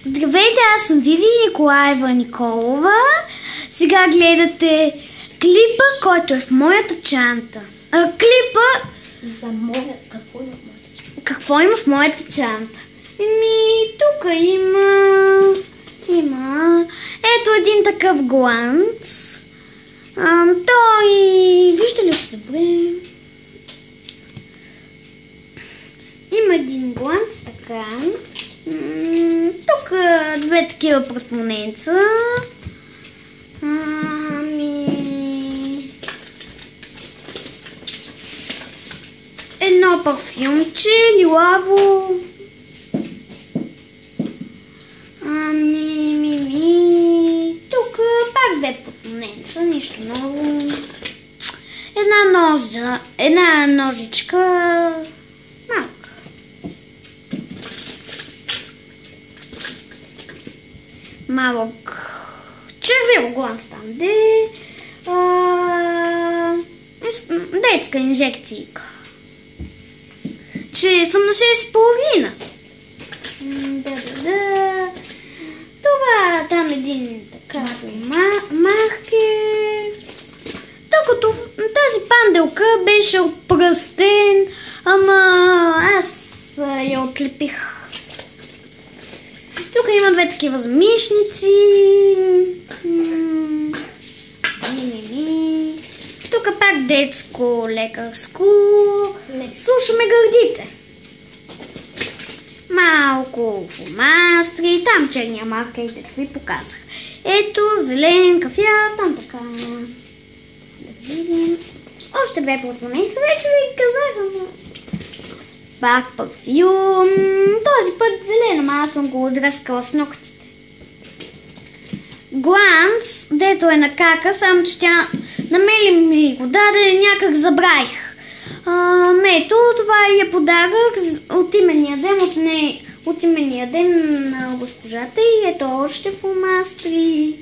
Здравейте, аз съм Виви Николаева Николова. Сега гледате клипа, който е в моята чанта. Клипа... За моя... Какво има в моята чанта? Какво има в моята чанта? Тук има... Ето един такъв гланц. Той... Вижда ли се добре? Има един гланц, така. Тук две такива портмоненца. Едно парфюмче, лилаво. Тук пак две портмоненца, нищо ново. Една ножичка. Малка. Малък червил гланц там, детска инжекцийка. Че съм на 6,5. Това там един така маркер. Докато тази панделка беше от пръстен, ама аз я отлепих. Тук има две такива замишници. Тук пак детско, лекарско. Слушаме гърдите. Малко фломастри. Там черния маркер, дето ви показах. Ето, зелен, кафяв, там така. Да видим. Още две портмоненца, вече ви казах. Пак парфюм. Този път зелен, ама аз съм го отдръскала с ногтите. Гланц, дето е на кака, само че тя намери ми го даде, някак забравих. Ето, това е подарък от имения ден на госпожата и ето още фломастри.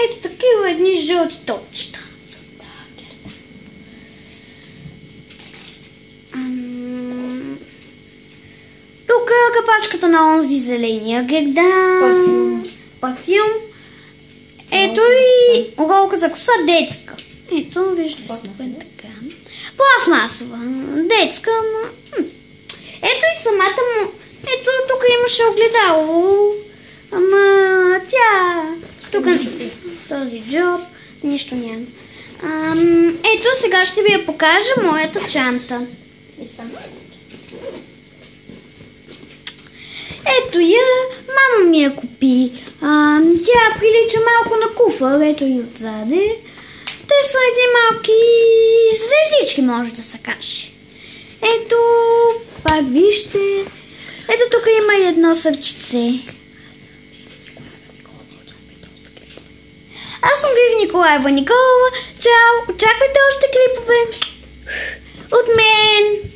Ето такива едни жълти топчета. Тук капачката на онзи зеления гердан. Парфюм. Ето и оголка за коса детска. Ето, виждате така. Пластмасова. Детска, ама... Ето и самата му... Ето, тук имаше огледало. Ама тя... Тук този джоб. Нищо няма. Ето, сега ще ви я покажа моята чанта. И самата. Ето я, мама ми я купи. Тя прилича малко на куфър, ето и отзаде. Те са едни малки звездички, може да се каже. Ето, пак вижте. Ето тук има и едно сърчице. Аз съм Виви Николаева Николова. Чао, очаквайте още клипове от мен.